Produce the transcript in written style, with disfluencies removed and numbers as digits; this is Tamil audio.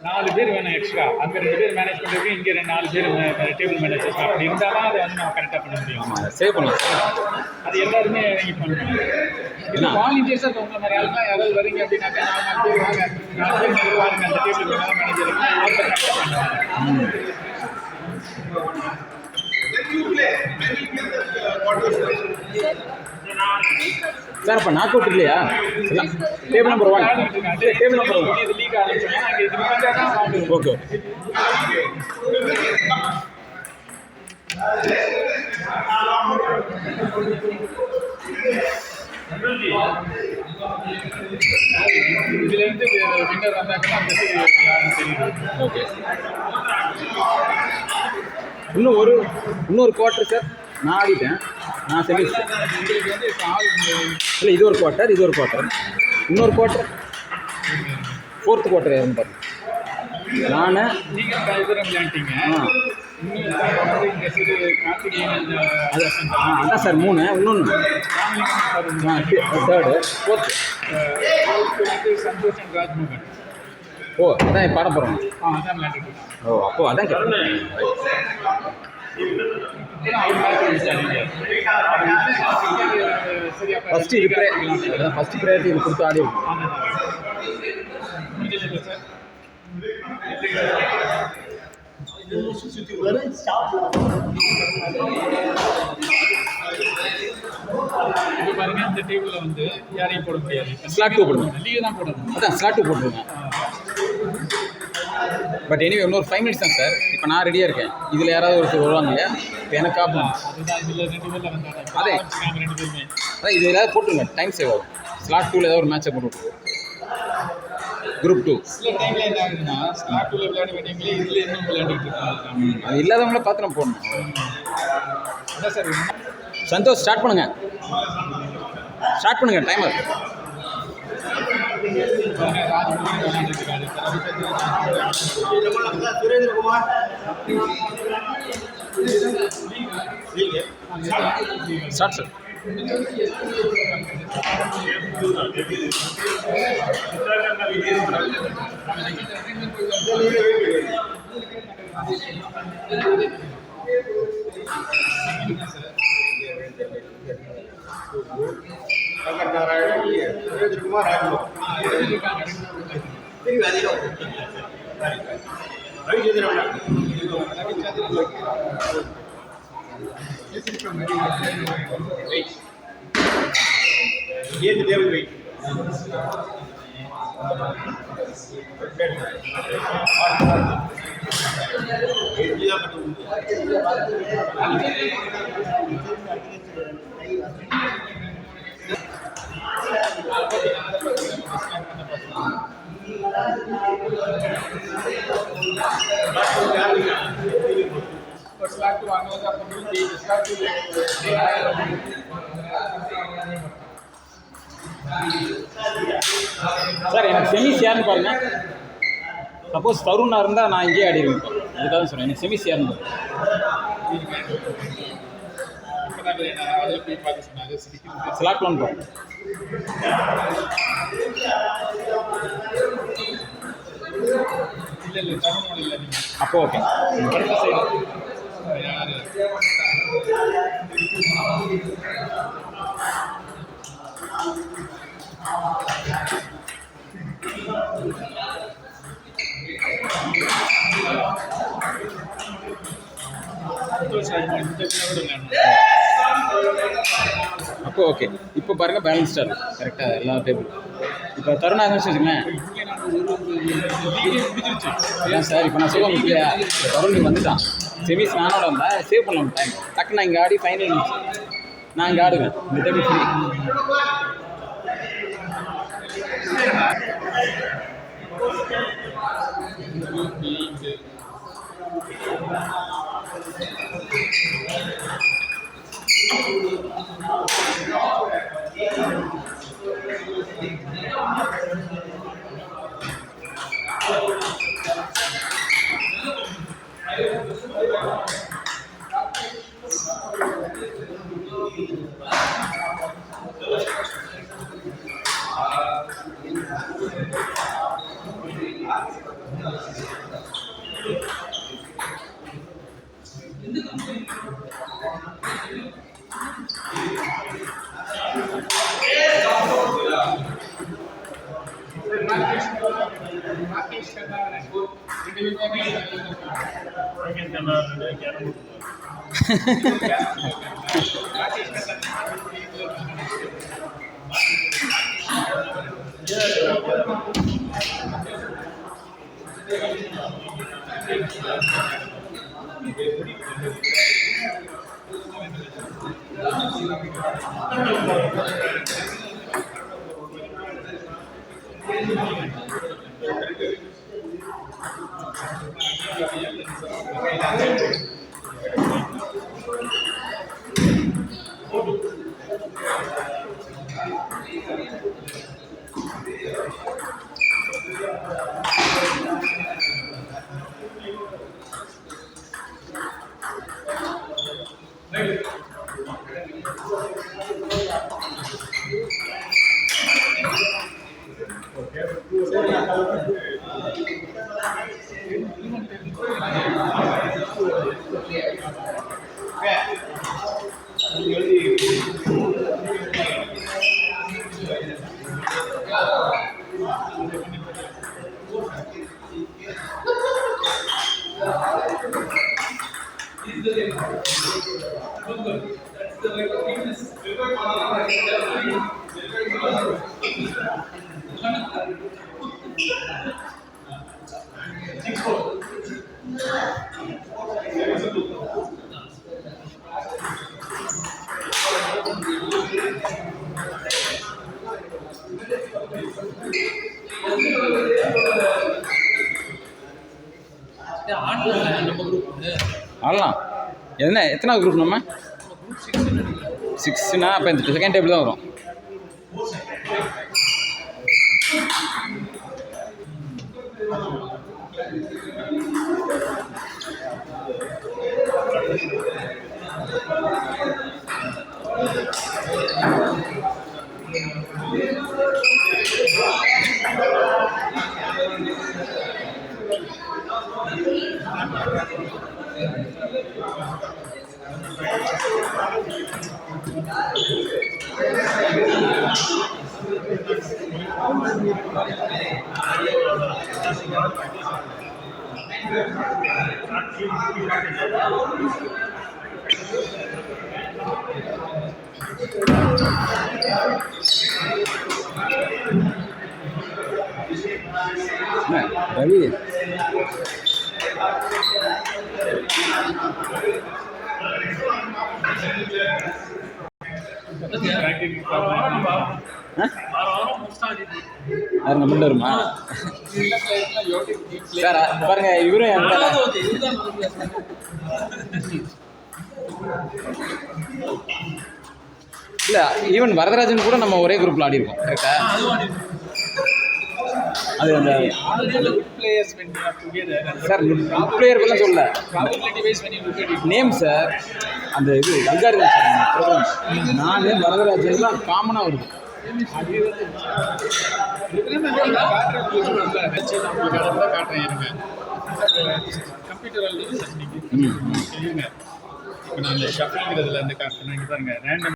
4 பேர் வேணும் எக்ஸ்ட்ரா. அங்கே 2 பேர் மேனேஜ் பண்ணுறதுக்கு இங்கே 4 பேர் டேபிள் மேனேஜர்ஸ் அப்படி இருந்தால் தான் அதை வந்து நம்ம கரெக்டாக பண்ண முடியும். ஆமாம், சேவ் பண்ணலாம். அது எல்லாருமே இறங்கி பண்ணணும். இல்லை வாலண்டியர்ஸாக இப்போ உங்கள் மாதிரி ஆளுலாம் யாராவது வரீங்க அப்படின்னாக்கா 4 பேர் வாங்க, 4 பேர் வாங்க அந்த டேபிள் மேனேஜருக்கு கரெக்டாக பண்ணுவாங்க. சார் இப்போ நாக் அவுட் இல்லையா? Table number 1. டேபிள் நம்பர் 1 இது லீக் ஆரம்பிச்சோம்னா ஓகே. இதுலேருந்து வின்னர் வந்தாங்கன்னா அந்த தெரியுது. ஓகே. இன்னொரு குவார்ட்டர் சார் நான் ஆடிட்டேன். நான் செமி இல்லை, இது ஒரு குவார்ட்டர், இது ஒரு குவார்ட்டர், இன்னொரு குவார்ட்டர், 4th குவார்ட்டர் இருந்து பாருங்க. நான் நீங்கள் விளையாண்டிங்க. அதான் சார் 3, இன்னொன்று 3rd, 4th. சந்தோஷம் ராஜ்மோகன். ஓ, அதான் பாட போகிறோம். அதான் விளையாண்டு. ஓ, அப்போ அதான் கேட்குறேன். ஃபஸ்ட்டு இது ஃபஸ்ட்டு ப்ரையாரிட்டி இது கொடுத்து ஆடி இப்போ பாருங்க, இந்த டேபிளில் வந்து யாரையும் போட முடியாது. ஸ்லாட் 2 போடணும். லீவ் தான் போடணும். அதான் ஸ்லாட் 2 போட்டுருங்க. பட் எனிவே இன்னொரு 5 minutes தான் சார். இப்போ நான் ரெடியாக இருக்கேன். இதில் யாராவது ஒருத்தர் வருவாங்க இல்லையா? இப்போ எனக்கு ஆகும். அதுதான் இதில் 2 பேரில் வந்தாங்க. அதே 2 பேருமே அதான் இது ஏதாவது போட்டுருங்க, டைம் சேவ் ஆகும். ஸ்லாட் 2ல் ஏதாவது ஒரு மேட்சை போட்டு விட்டுருவோம். குரூப் 2 சில டைமில் என்ன ஆகுதுன்னா ஸ்லாட் 2ல விளையாட வேண்டியவங்களே இதில் இன்னும் விளையாடிட்டு இருக்காங்க. அது இல்லாதவங்கள பார்த்து நம்ம போடணும். அதான் சார். சந்தோஷ் ஸ்டார்ட் பண்ணுங்க, timer. Surendrakumar start sir. Surendrakumar sir எனக்கு செமிஸ் யாருன்னு பாருங்க. சப்போஸ் தருணா இருந்தால் நான் இங்கேயே ஆடிடுவேன். அதுக்காக சொல்கிறேன், எனக்கு செமிஸ் யாருன்னு ஸ்லாட் 1 பாருங்க. அப்போ ஓகே. அப்போ ஓகே. இப்போ பாருங்க, பேலன்ஸ்டாக இருக்கும் கரெக்டாக எல்லா டேபிள். இப்போ தருணா வச்சுக்கோங்களேன். ஏன் சார் இப்போ நான் சொல்லுவேன் இல்லையா, தருண் வந்துட்டான். செமிஸ் நானோட வந்தேன், சேவ் பண்ணலாம் டைம். டக்கு நான் இங்கே ஆடி ஃபைனல் நான் இங்கே ஆடுவேன். இந்த டேபிள் ஃப்ரீ. ராகேஷ் கண்ணா ரெண்டு ஆடலாம். என்ன எத்தனாவது குரூப் நம்ம? 6னா அப்போ இந்த செகண்ட் டேபிள் தான் வரும். ரவி அவங்க முன்ன வருமா சார்? பாருங்க இவரும் இல்லை, ஈவன் வரதராஜன் கூட நம்ம ஒரே குரூப்பில் ஆடி இருக்கோம். கரெக்டா? அது அந்த சார் பிளேயர்கள்லாம் சொல்ல நேம் சார், அந்த இது அல்காரிதம் சார், அந்த ப்ரோக்ராம் நான் வரதராஜன்லாம் காமனாக வருது. காட்டுறேன் இருங்க. கம்ப்யூட்டர் இப்போ நான் அந்த ஷஃபிள்ங்கிறதுல அந்த காட்டுறேன். பாருங்க ரேண்டம்